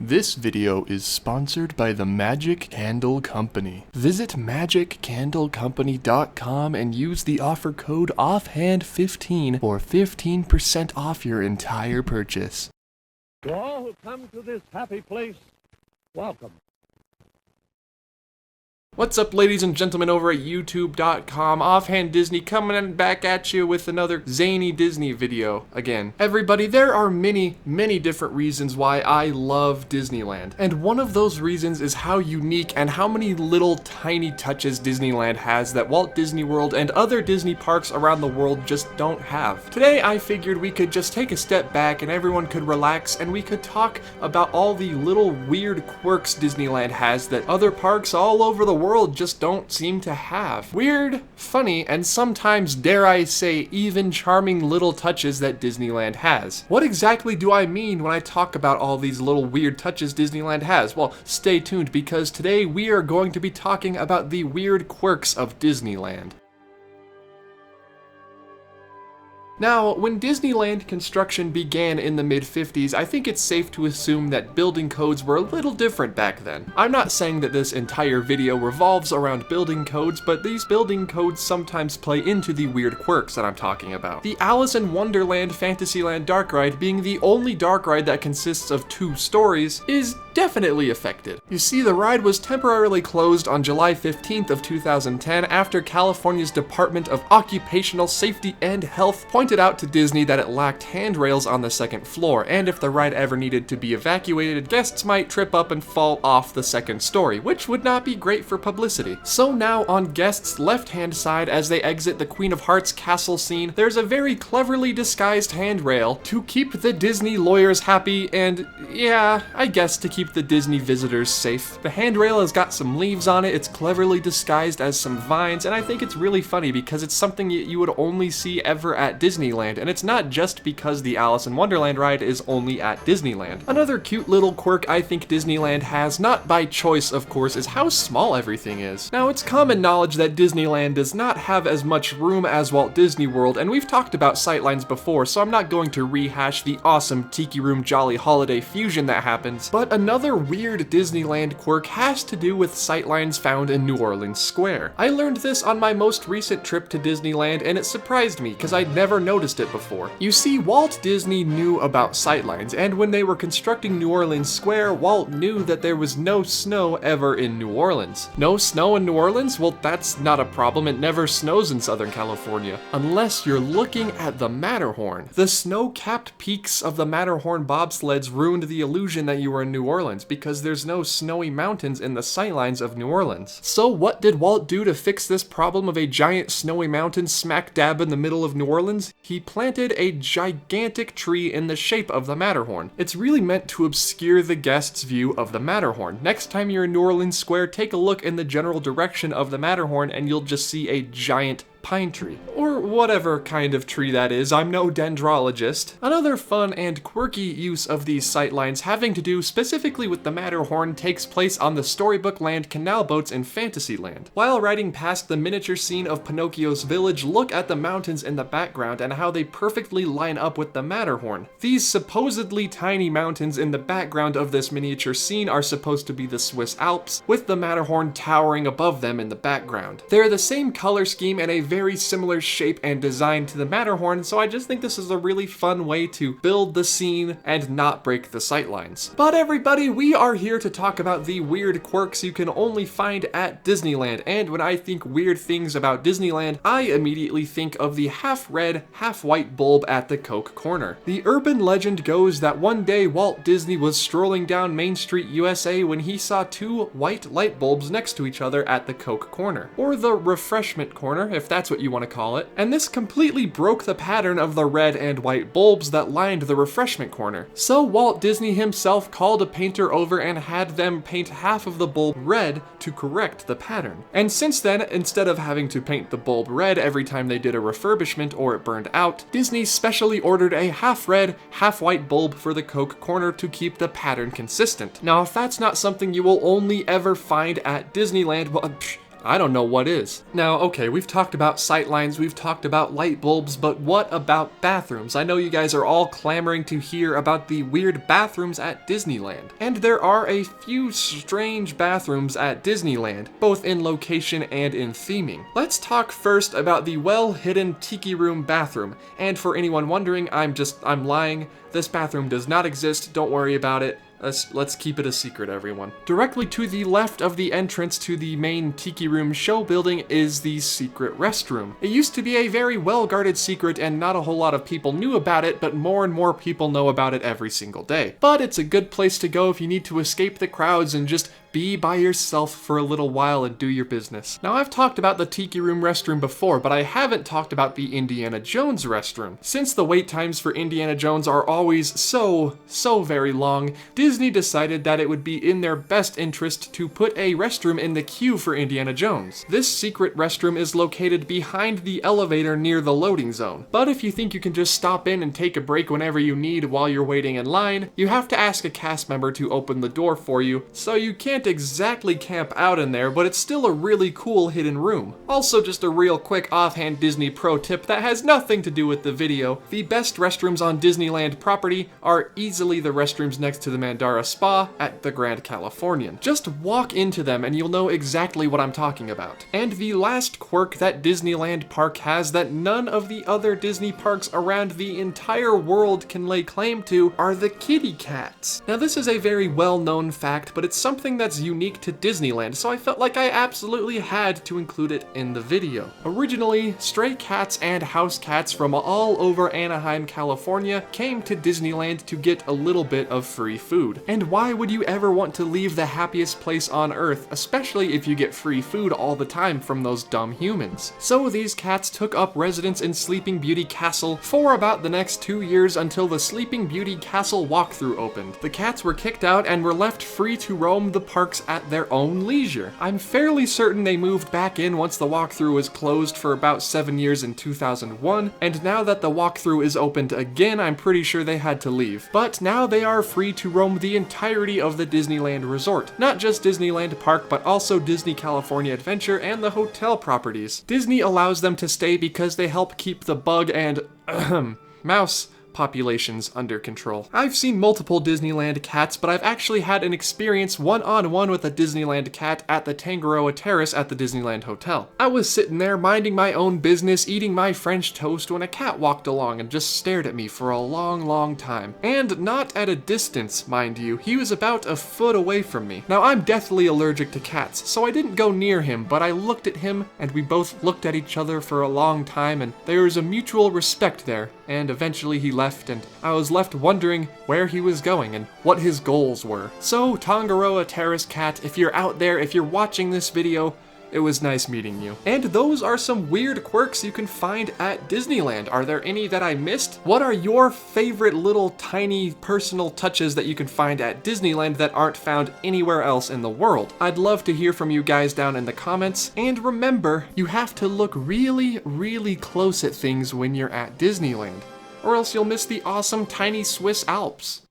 This video is sponsored by the Magic Candle Company. Visit magiccandlecompany.com and use the offer code Offhand15 for 15% off your entire purchase. To all who come to this happy place, welcome. What's up, ladies and gentlemen over at youtube.com, Offhand Disney coming back at you with another zany Disney video again. Everybody, there are many different reasons why I love Disneyland. And one of those reasons is how unique and how many little tiny touches Disneyland has that Walt Disney World and other Disney parks around the world just don't have. Today, I figured we could just take a step back and everyone could relax and we could talk about all the little weird quirks Disneyland has that other parks all over the world just don't seem to have. Weird, funny, and sometimes, dare I say, even charming little touches that Disneyland has. What exactly do I mean when I talk about all these little weird touches Disneyland has? Well, stay tuned because today we are going to be talking about the weird quirks of Disneyland. Now, when Disneyland construction began in the mid-50s, I think it's safe to assume that building codes were a little different back then. I'm not saying that this entire video revolves around building codes, but these building codes sometimes play into the weird quirks that I'm talking about. The Alice in Wonderland Fantasyland dark ride, being the only dark ride that consists of 2 stories, is definitely affected. You see, the ride was temporarily closed on July 15th of 2010 after California's Department of Occupational Safety and Health pointed out to Disney that it lacked handrails on the 2nd floor, and if the ride ever needed to be evacuated, guests might trip up and fall off the 2nd story, which would not be great for publicity. So now, on guests' left-hand side as they exit the Queen of Hearts castle scene, there's a very cleverly disguised handrail to keep the Disney lawyers happy and, yeah, I guess to keep the Disney visitors safe. The handrail has got some leaves on it, it's cleverly disguised as some vines, and I think it's really funny because it's something you would only see ever at Disneyland, and it's not just because the Alice in Wonderland ride is only at Disneyland. Another cute little quirk I think Disneyland has, not by choice of course, is how small everything is. Now, it's common knowledge that Disneyland does not have as much room as Walt Disney World, and we've talked about Sightlines before, so I'm not going to rehash the awesome Tiki Room Jolly Holiday fusion that happens, but another weird Disneyland quirk has to do with Sightlines found in New Orleans Square. I learned this on my most recent trip to Disneyland, and it surprised me because I'd never noticed it before. You see, Walt Disney knew about Sightlines, and when they were constructing New Orleans Square, Walt knew that there was no snow ever in New Orleans. No snow in New Orleans? Well, that's not a problem. It never snows in Southern California. Unless you're looking at the Matterhorn. The snow-capped peaks of the Matterhorn bobsleds ruined the illusion that you were in New Orleans because there's no snowy mountains in the sightlines of New Orleans. So what did Walt do to fix this problem of a giant snowy mountain smack dab in the middle of New Orleans? He planted a gigantic tree in the shape of the Matterhorn. It's really meant to obscure the guest's view of the Matterhorn. Next time you're in New Orleans Square, take a look in the general direction of the Matterhorn and you'll just see a giant pine tree. Or whatever kind of tree that is, I'm no dendrologist. Another fun and quirky use of these sightlines having to do specifically with the Matterhorn takes place on the Storybook Land canal boats in Fantasyland. While riding past the miniature scene of Pinocchios Village, look at the mountains in the background and how they perfectly line up with the Matterhorn. These supposedly tiny mountains in the background of this miniature scene are supposed to be the Swiss Alps, with the Matterhorn towering above them in the background. They're the same color scheme and a very similar shape and design to the Matterhorn, so I just think this is a really fun way to build the scene and not break the sightlines. But everybody, we are here to talk about the weird quirks you can only find at Disneyland, and when I think weird things about Disneyland, I immediately think of the half-red, half-white bulb at the Coke corner. The urban legend goes that one day Walt Disney was strolling down Main Street, USA when he saw 2 white light bulbs next to each other at the Coke corner, or the refreshment corner if that's what you want to call it, and this completely broke the pattern of the red and white bulbs that lined the refreshment corner. So Walt Disney himself called a painter over and had them paint half of the bulb red to correct the pattern. And since then, instead of having to paint the bulb red every time they did a refurbishment or it burned out, Disney specially ordered a half red, half white bulb for the Coke corner to keep the pattern consistent. Now, if that's not something you will only ever find at Disneyland, well, I don't know what is. Now, okay, we've talked about sightlines, we've talked about light bulbs, but what about bathrooms? I know you guys are all clamoring to hear about the weird bathrooms at Disneyland. And there are a few strange bathrooms at Disneyland, both in location and in theming. Let's talk first about the well-hidden Tiki Room bathroom. And for anyone wondering, I'm lying. This bathroom does not exist, don't worry about it. Let's keep it a secret, everyone. Directly to the left of the entrance to the main Tiki Room show building is the secret restroom. It used to be a very well-guarded secret and not a whole lot of people knew about it, but more and more people know about it every single day. But it's a good place to go if you need to escape the crowds and just be by yourself for a little while and do your business. Now, I've talked about the Tiki Room restroom before, but I haven't talked about the Indiana Jones restroom. Since the wait times for Indiana Jones are always so very long, Disney decided that it would be in their best interest to put a restroom in the queue for Indiana Jones. This secret restroom is located behind the elevator near the loading zone. But if you think you can just stop in and take a break whenever you need while you're waiting in line, you have to ask a cast member to open the door for you, so you can't exactly camp out in there, but it's still a really cool hidden room. Also, just a real quick offhand Disney pro tip that has nothing to do with the video. The best restrooms on Disneyland property are easily the restrooms next to the Mandara Spa at the Grand Californian. Just walk into them and you'll know exactly what I'm talking about. And the last quirk that Disneyland Park has that none of the other Disney parks around the entire world can lay claim to are the kitty cats. Now, this is a very well-known fact, but it's something that's unique to Disneyland, so I felt like I absolutely had to include it in the video. Originally, stray cats and house cats from all over Anaheim, California came to Disneyland to get a little bit of free food. And why would you ever want to leave the happiest place on earth, especially if you get free food all the time from those dumb humans? So these cats took up residence in Sleeping Beauty Castle for about the next 2 years until the Sleeping Beauty Castle walkthrough opened. The cats were kicked out and were left free to roam the parks at their own leisure. I'm fairly certain they moved back in once the walkthrough was closed for about 7 years in 2001, and now that the walkthrough is opened again, I'm pretty sure they had to leave. But now they are free to roam the entirety of the Disneyland resort. Not just Disneyland Park, but also Disney California Adventure and the hotel properties. Disney allows them to stay because they help keep the bug and mouse populations under control. I've seen multiple Disneyland cats, but I've actually had an experience one-on-one with a Disneyland cat at the Tangaroa Terrace at the Disneyland Hotel. I was sitting there minding my own business, eating my French toast when a cat walked along and just stared at me for a long time. And not at a distance, mind you. He was about a foot away from me. Now, I'm deathly allergic to cats, so I didn't go near him, but I looked at him and we both looked at each other for a long time, and there was a mutual respect there, and eventually he left, and I was left wondering where he was going and what his goals were. So, Tangaroa Terrace cat, if you're out there, if you're watching this video, it was nice meeting you. And those are some weird quirks you can find at Disneyland. Are there any that I missed? What are your favorite little tiny personal touches that you can find at Disneyland that aren't found anywhere else in the world? I'd love to hear from you guys down in the comments. And remember, you have to look really close at things when you're at Disneyland, or else you'll miss the awesome tiny Swiss Alps.